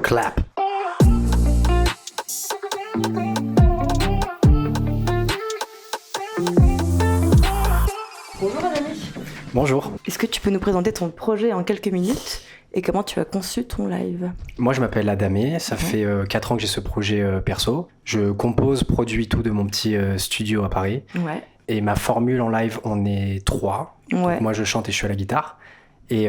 clap. Bonjour Adami. Bonjour. Est-ce que tu peux nous présenter ton projet en quelques minutes et comment tu as conçu ton live ? Moi, je m'appelle Adamé. Ça fait 4 ans que j'ai ce projet perso. Je compose, produis tout de mon petit studio à Paris. Ouais. Et ma formule en live, on est 3. Ouais. Donc, moi, je chante et je suis à la guitare. Et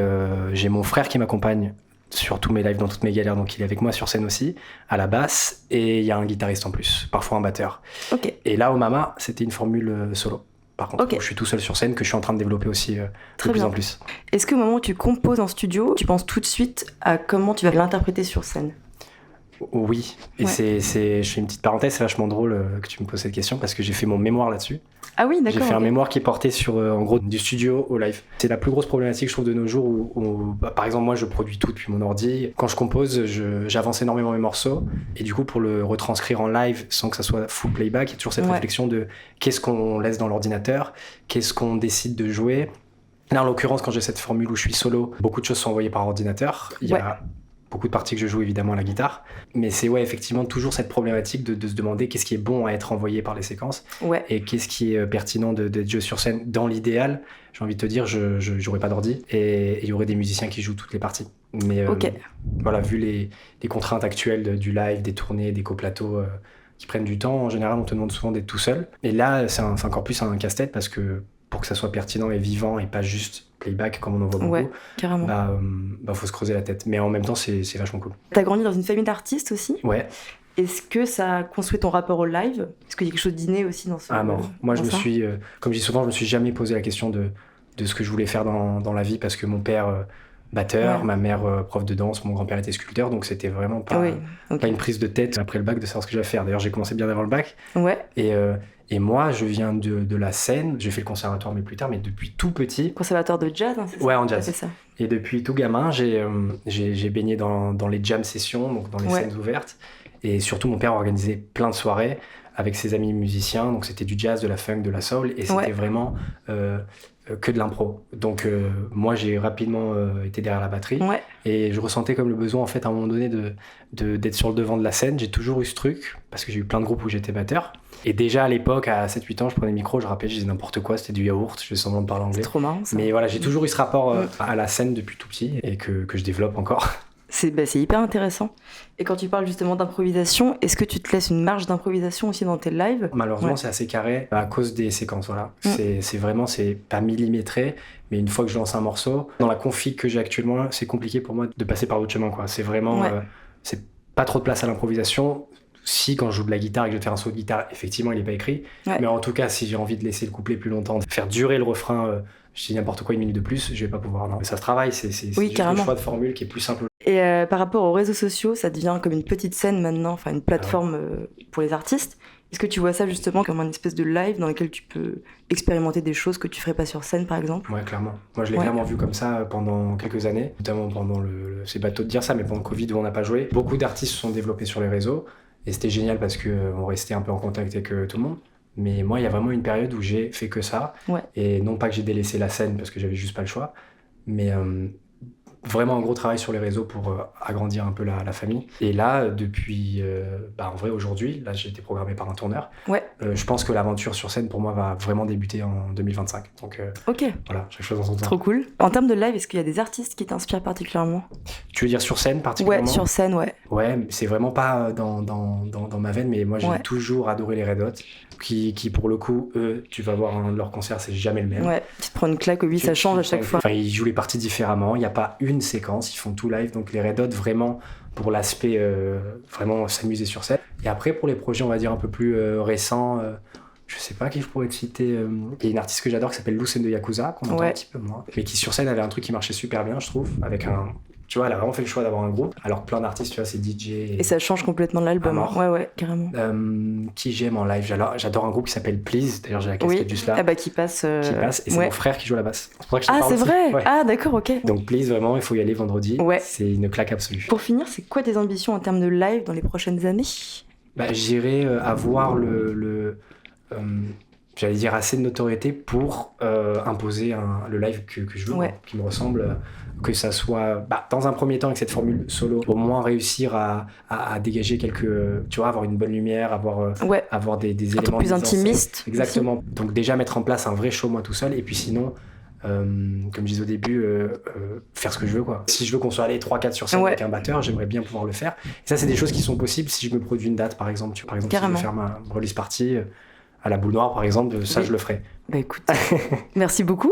j'ai mon frère qui m'accompagne sur tous mes lives, dans toutes mes galères. Donc, il est avec moi sur scène aussi, à la basse. Et il y a un guitariste en plus, parfois un batteur. Ok. Et là, au Mama, c'était une formule solo. Par contre, Ok. je suis tout seul sur scène, que je suis en train de développer aussi de Très plus bien. en plus. Est-ce qu'au moment où tu composes en studio, tu penses tout de suite à comment tu vas l'interpréter sur scène ? Oui, et Ouais. je fais une petite parenthèse, c'est vachement drôle que tu me poses cette question parce que j'ai fait mon mémoire là-dessus. Ah oui, d'accord. J'ai fait un ok. mémoire qui est porté sur, en gros, du studio au live. C'est la plus grosse problématique, je trouve, de nos jours où, par exemple, moi, je produis tout depuis mon ordi. Quand je compose, j'avance énormément mes morceaux. Et du coup, pour le retranscrire en live sans que ça soit full playback, il y a toujours cette Ouais. réflexion de qu'est-ce qu'on laisse dans l'ordinateur, qu'est-ce qu'on décide de jouer. Là, en l'occurrence, quand j'ai cette formule où je suis solo, beaucoup de choses sont envoyées par ordinateur. Il y a beaucoup de parties que je joue évidemment à la guitare. Mais c'est effectivement toujours cette problématique de se demander qu'est-ce qui est bon à être envoyé par les séquences. Ouais. Et qu'est-ce qui est pertinent d'être joué sur scène. Dans l'idéal, j'ai envie de te dire, je n'aurais pas d'ordi et il y aurait des musiciens qui jouent toutes les parties. Mais Ok. voilà, vu les contraintes actuelles du live, des tournées, des coplateaux qui prennent du temps, en général, on te demande souvent d'être tout seul. Et là, c'est encore plus un casse-tête parce que pour que ça soit pertinent et vivant et pas juste playback comme on en voit beaucoup, Ouais, carrément. faut se creuser la tête. Mais en même temps, c'est vachement cool. T'as grandi dans une famille d'artistes aussi ? Ouais. Est-ce que ça a construit ton rapport au live ? Est-ce qu'il y a quelque chose d'inné aussi dans ce... Ah non, moi je dans me ça suis, comme je dis souvent, je me suis jamais posé la question de ce que je voulais faire dans la vie parce que mon père batteur, Ouais. ma mère prof de danse, mon grand-père était sculpteur, donc c'était vraiment pas, Oui, ok. pas une prise de tête après le bac de savoir ce que j'allais faire. D'ailleurs, j'ai commencé bien avant le bac Ouais. et moi je viens de la scène, j'ai fait le conservatoire mais plus tard, mais depuis tout petit. Conservatoire de jazz, hein, c'est ça ? Ouais, en T'as jazz. fait ça. Et depuis tout gamin, j'ai baigné dans les jam sessions, donc dans les Ouais. scènes ouvertes. Et surtout, mon père organisait plein de soirées avec ses amis musiciens. Donc, c'était du jazz, de la funk, de la soul. Et c'était Ouais. vraiment que de l'impro. Donc, moi, j'ai rapidement été derrière la batterie. Ouais. Et je ressentais comme le besoin, en fait, à un moment donné, d'être sur le devant de la scène. J'ai toujours eu ce truc, parce que j'ai eu plein de groupes où j'étais batteur. Et déjà, à l'époque, à 7-8 ans, je prenais le micro, je rappelais, je disais n'importe quoi, c'était du yaourt, je faisais semblant de parler C'est anglais. trop marrant ça. Mais voilà, j'ai toujours eu ce rapport à la scène depuis tout petit et que je développe encore. C'est hyper intéressant. Et quand tu parles justement d'improvisation, est-ce que tu te laisses une marge d'improvisation aussi dans tes lives ? Malheureusement, Ouais. c'est assez carré à cause des séquences. Voilà. Mm. C'est vraiment, c'est pas millimétré, mais une fois que je lance un morceau, dans la config que j'ai actuellement, c'est compliqué pour moi de passer par d'autres chemins, quoi. C'est vraiment, Ouais. c'est pas trop de place à l'improvisation. Si, quand je joue de la guitare et que je vais faire un solo de guitare, effectivement, il est pas écrit. Ouais. Mais en tout cas, si j'ai envie de laisser le couplet plus longtemps, de faire durer le refrain, je dis n'importe quoi, 1 minute de plus, je vais pas pouvoir. Non. Mais ça se travaille, c'est juste le carrément. choix de formule qui est plus simple. Et par rapport aux réseaux sociaux, ça devient comme une petite scène maintenant, enfin une plateforme pour les artistes. Est-ce que tu vois ça justement comme un espèce de live dans lequel tu peux expérimenter des choses que tu ferais pas sur scène par exemple ? Ouais, clairement. Moi, je l'ai Ouais. clairement vu comme ça pendant quelques années, notamment pendant c'est bateau de dire ça, mais pendant le Covid où on n'a pas joué. Beaucoup d'artistes se sont développés sur les réseaux et c'était génial parce qu'on restait un peu en contact avec tout le monde. Mais moi, il y a vraiment une période où j'ai fait que ça. Ouais. Et non pas que j'ai délaissé la scène parce que j'avais juste pas le choix, mais vraiment un gros travail sur les réseaux pour agrandir un peu la famille. Et là, depuis, en vrai, aujourd'hui, là, j'ai été programmé par un tourneur. Ouais. Je pense que l'aventure sur scène, pour moi, va vraiment débuter en 2025. Donc Ok, voilà, chaque chose en son temps. trop cool. En termes de live, est-ce qu'il y a des artistes qui t'inspirent particulièrement ? Tu veux dire sur scène particulièrement ? Ouais, sur scène, ouais. Ouais, c'est vraiment pas dans ma veine, mais moi j'ai Ouais. toujours adoré les Red Hot, qui pour le coup, eux, tu vas voir un de leurs concerts, c'est jamais le même. Ouais, tu te prends une claque, oui, ça change à chaque fois. Enfin, ils jouent les parties différemment, il n'y a pas une séquence, ils font tout live, donc les Red Hot vraiment pour l'aspect vraiment s'amuser sur scène. Et après pour les projets on va dire un peu plus récents, je sais pas qui je pourrais te citer, il y a une artiste que j'adore qui s'appelle Lucen de Yakuza, qu'on entend Ouais. un petit peu moins, mais qui sur scène avait un truc qui marchait super bien je trouve, avec tu vois, elle a vraiment fait le choix d'avoir un groupe, alors que plein d'artistes, tu vois, c'est DJ Et ça change complètement l'album. À mort. Ouais, carrément. qui j'aime en live, j'adore un groupe qui s'appelle Please, d'ailleurs j'ai la casquette Oui, juste là, ah bah qui passe. qui passe, et c'est ouais. mon frère qui joue à la basse. C'est pour ça que je te Ah, parle c'est aussi. vrai. Ouais. Ah, d'accord, ok. Donc Please, vraiment, il faut y aller vendredi. Ouais. C'est une claque absolue. Pour finir, c'est quoi tes ambitions en termes de live dans les prochaines années ? J'irai avoir j'allais dire, assez de notoriété pour imposer le live que je veux, qui me ressemble, que ça soit, dans un premier temps avec cette formule solo, au moins réussir à dégager quelques, tu vois, avoir une bonne lumière, avoir des éléments... Un peu plus intimiste. Exactement. Aussi. Donc déjà mettre en place un vrai show moi tout seul, et puis sinon... comme je disais au début, faire ce que je veux, quoi. Si je veux qu'on soit allé 3-4 sur scène avec un batteur, j'aimerais bien pouvoir le faire. Et ça, c'est des choses qui sont possibles si je me produis une date, par exemple. Si je veux faire ma release party à la Boule Noire, par exemple, ça, je le ferai. Écoute, merci beaucoup.